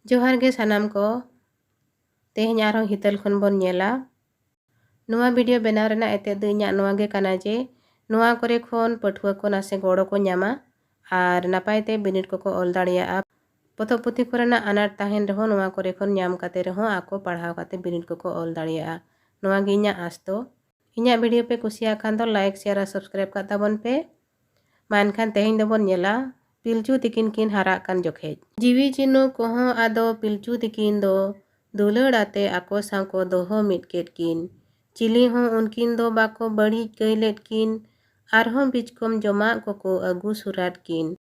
जोहार गे सानाम को तेहनी आरो हितल खन बोन नेला नुआ वीडियो बनाव रेना एते दो इᱧᱟᱜ नुआ गे काना जे नुआ करे खन पठुआ को नासे गड़ो को ᱧᱟᱢᱟ आर नापाय ते बिनिट को ऑल दाड़ियागᱼᱟ पतब पुथी कोरेना अनाट ताहेन रहो नुआ करे खन ᱧᱟम काते रहो आको पढ़ाव काते बिनिट को ऑल दाड़ियागᱼा नुआ गे इᱧाᱜ आस तो इᱧाᱜ वीडियो पे कुसिया खान दो लाइक शेयर और सब्सक्राइब का ताबन पे मान खान तेहनी दो बोन नेला पिलचू तिकिन किन हारा कान जोखे जीवी चिन्नु कोहो आदो पिलचू तिकिन दो दुलड़ाते आको साव को दोहो मिटकेट किन चिली हो उनकिन दो बाको बड़ी गईलेट किन आरहो बिचकम जमा को अगू सुराट किन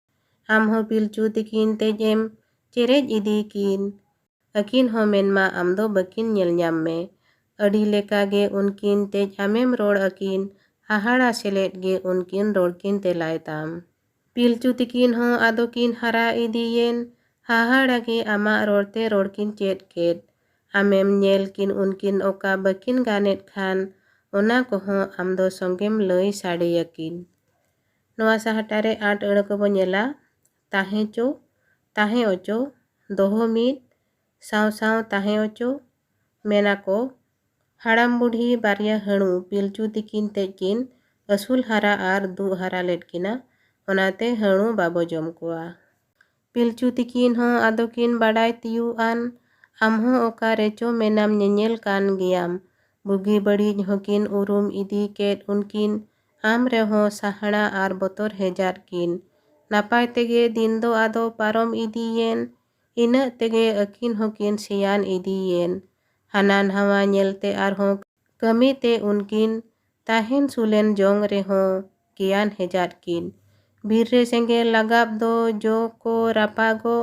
आम हो पिलचू तिकिन तेजेम चेरेज इदी किन अकिन हो मेनमा आम दो बकिन नेल ᱧᱟᱢ में अड़ी लेका गे उनकिन तेज आमेम रोड अकिन हाहाड़ा सेलेट गे उनकिन रोड किन तेलाय ताम पिलचू तिकिन हो आदो किन हारा इदियेन हाहाड़ा गे आमा रोडते रोड किन चेट केट आमेम नेल किन उनकिन ओका बकिन गानेट खान ओना कोहो आम दो संगेम लई साड़े यकिन नोआ साहटारे आट अड़ को बो नेला ताहे चो ताहे ओचो दोहो मिट साव साव ताहे ओचो मेना को हाड़ाम बुढ़ी बारिया हणु पिलचू तिकिन तेकिन असूल हारा आर दु हारा लेटकिना ओनाते हणु बाबो जम कोआ पिलचू तिकिन हो आदो किन बाडाय तियु आन आमहो ओका रेचो मेनाम नेनेल कान गियाम बुगी बड़ी होकिन उरुम इदी केट उनकिन आम रेहो साहड़ा आर बतर हेजार किन नापाय तेगे दिन दो आदो पारम इदियेन इना तेगे अकिन होकिन सियान इदियेन हानान हवा नेलते आरहो कमी ते उनकिन ताहेन सुलेन जोंग रेहो कियान हेजार किन बीर रे सेंगेल लगाब दो जो को रापागो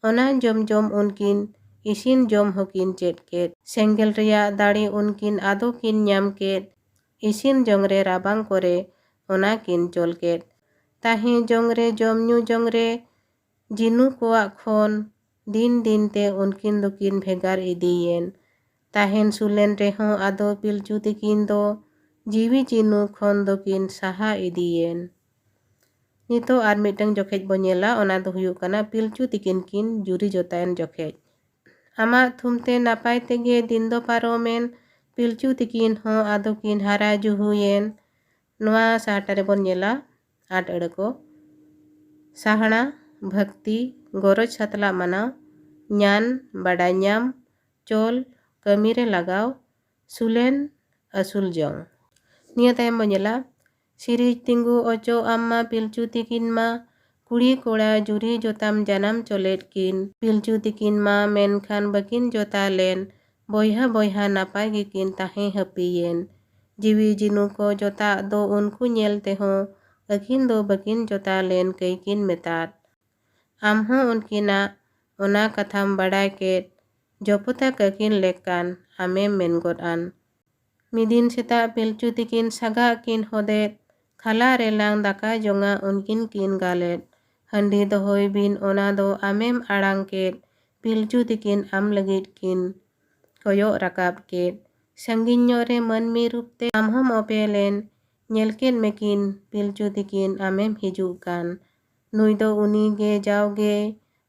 ओना जम जम उनकिन इसिन जम होकिन चेट केट सेंगेल रिया दाड़ी उनकिन आदो किन ᱧᱟᱢ केट इसिन जोंगरे राबांग कोरे ओना किन चोल केट ताहे जोंगरे जम ᱧᱩ जोंगरे जिनु कोआ खोन दिन दिन ते उनकिन दुकिन भेगार इदियेन ताहेन सुलेन रेहो आदो पिलचू तिकिन दो जीवी चिनु खोन दुकिन साहा इदियेन नितो आर मिटंग जोखेज बो नेला ओना दो हुयुग काना पिलचू तिकिन किन जुरी जोतायन जोखेज आमा थुमते नापाय तेगे दिन दो पारोमेन पिलचू तिकिन हो आदो किन हारा जुहुयेन नुआ साहटारे बो नेला आट अड़ को साहड़ा भक्ति गरज सातला मानाव ᱧान बाडाय ᱧाम चोल कमी रे लगाव सुलेन असूल जोंग निया तायम बो नेला सिरिज तिंगु ओचो आम्मा पिलचू तिकिन मा कुड़ी कोड़ा जुरी जोताम जानम चोलेट किन पिलचू तिकिन मा मेनखान बकिन जोता लेन बोयहा बोयहा नापाय गिकिन ताहे हपियेन जीवी जिनु को जोता दो उनको नेलते हो अकिन दो बकिन जोता लेन कईकिन मेतात आमहो उनकिना ओना कथाम बाडाय केट जोपुता ककिन लेकान आमेम मेनगोट आन मिदिन सेता पिलचू तिकिन सागा किन होदेत खाला रेलांग दाका जोंगा उनकिन किन गालेट हंडी दोहोय बिन ओना दो आमेम आड़ांग केट पिलचू तिकिन आम लगिट किन कोयो राकाब केट संगिन्यो रे मनमी रूपते आमहोम ओपेलेन नेलकेट मेकिन पिलचू तिकिन आमेम हिजुग कान नुई दो उनी गे जाओगे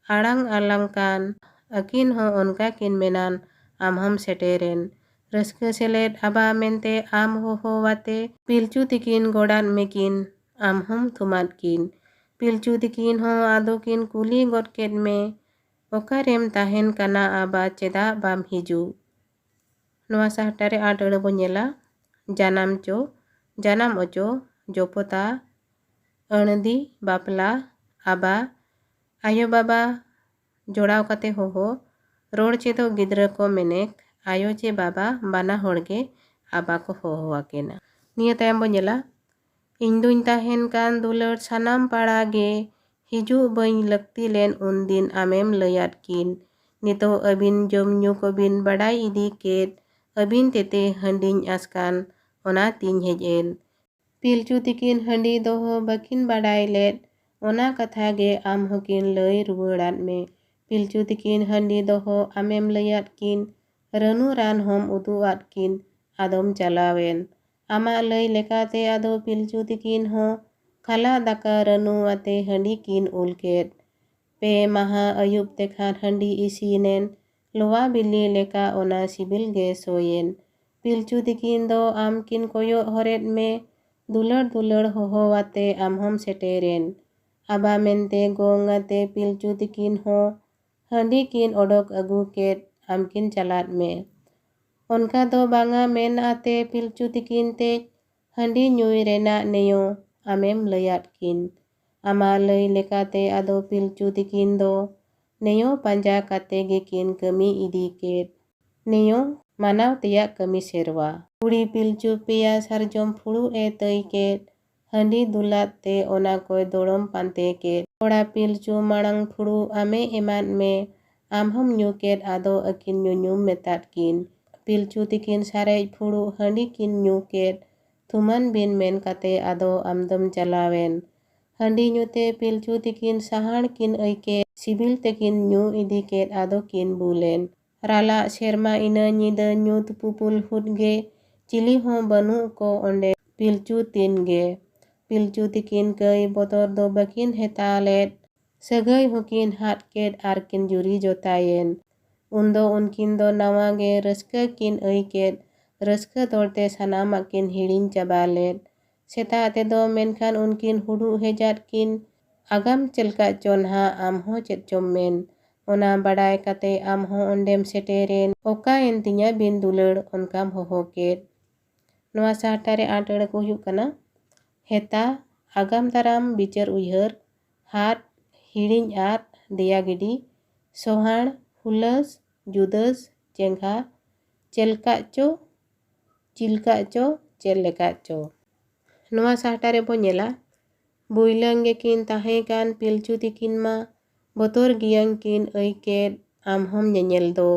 आड़ांग आलांग कान अकिन हो उनका किन मेनान आमहोम सेटेरेन रस्क सेलेट आबा मेनते आम हो वाते पिलचू तिकिन गोड़ान मेकिन आमहोम थुमात किन पिलचू तिकिन हो आदो किन कुली गोटकेट में ओकारेम ताहेन काना आबा चेदा बाम हिजू नुआ साहटारे आट अड़ बो नेला जानाम चो जानाम ओचो जोपोता अणदी बापला आबा आयो बाबा जोड़ाव काते हो रोड चेदो गिद्रा को मेनेक आयो चे बाबा बाना होड़गे आबा को होवाकेना निया तायम बो नेला इन दुइन ताहेन कान दुलड़ सानाम पाड़ा गे हिजू बई लगती लेन उन दिन आमेम लयात किन नितो अबिन जम ᱧᱩ को बिन बाडाय इदी केट अबिन तेते हंडिन आसकान ओना तीन हेज एन पिलचू तिकिन हंडी दोहो बकिन बाडाय लेट ओना कथा गे आम होकिन लय रुवाड़ात में पिलचू तिकिन हंडी दोहो आमेम लयात किन रनु रान होम उदुआत किन आदम चलावेन आमा लय लेकाते आदो पिलचू तिकिन हो खाला दाका रनु आते हंडी किन उलकेट पे maha ayub tekhan handi isinen loa bili leka ona sibil ge soyen pilchu tikin do amkin koyo horet me dulur dulur hohowate amhom seteren aba mente gongate pilchu tikin ho handi kin odok agu ket amkin chalat me onka do banga men ate pilchu tikin te handi nyui rena neyo amem layat kin ama lay lekate ado pilchu tikin do neyo panja kate gekin kami idi ket neyo manaw tiyak kami serwa kuri pilchu peya sarjom phuru e tei ket handi dulat te ona koy dorom pante ket kora pilchu marang phuru ame eman me amhom nyu ket ado akin nyunyum metat kin pilchu tikin sarej phuru handi kin nyu ket thuman bin men kate ado amdom chalawen handi nyute pilchu tikin sahar kin aike sibil tekin nyu idi ket ado kin bulen rala serma ina nyida nyu tupupul hutge chili ho banu ko onde pilchu tin ge pilchu tikin kai botor do bakin hetalet sagai hokin hat ket arkin juri jotayen undo unkin do nawa ge raska kin aiket raska torte sanamak kin hirin chabalet seta te do menkan unkin hudu hejat kin agam chelka chonha amho chet chommen ona badai kate amho ondem seteren oka entinya bin dulur onkam hohoket noa sahtare atare ko huyuk kana heta agam taram bicar uyhar hat hirin at deya gidi sohan hulas judas jengha chelka cho chilka cho cheleka cho noa sahtare bo nyela builang kin tahe kan pilchu tikin ma botor giyang kin aiket amhom nyanyel do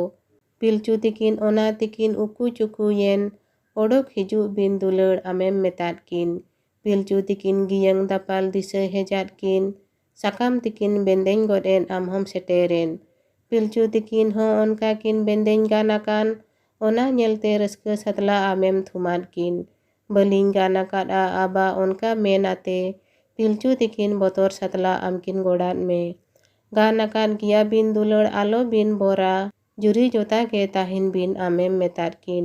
pilchu tikin ona tikin uku chuku yen odok hiju bin dulur amem metat kin pilchu tikin giyang dapal disa hejat kin sakam tikin bendeng goden amhom seteren pilchu tikin ho onka kin bendeng ganakan ona nyelte raska satla amem thumat kin baling ganakat a aba onka menate pilchu tikin botor satla amkin godat me ganakan kia bin dulur alo bin bora juri jota ke tahin bin amem metat kin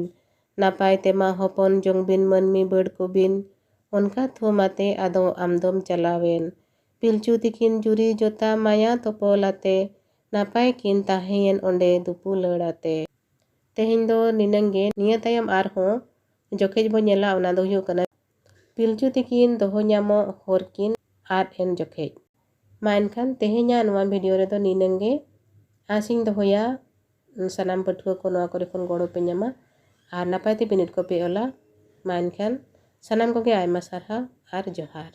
napai tema hopon jong bin manmi bird ko bin onka thumate ado amdom chalawen pilchu tikin juri jota maya topolate napai kin tahen onde dupulurate tehin do ninangge niya tayam arho jokej bo nyela ona do huyuk kana pilchu tikin doho nyamo horkin at en jokej mainkan tehenya noa video redo ninangge asing dohoya sanam pathua ko noa kore khon goro pe nyama ar napai te binit ko pe ola mainkan sanam koge aima sarha ar johar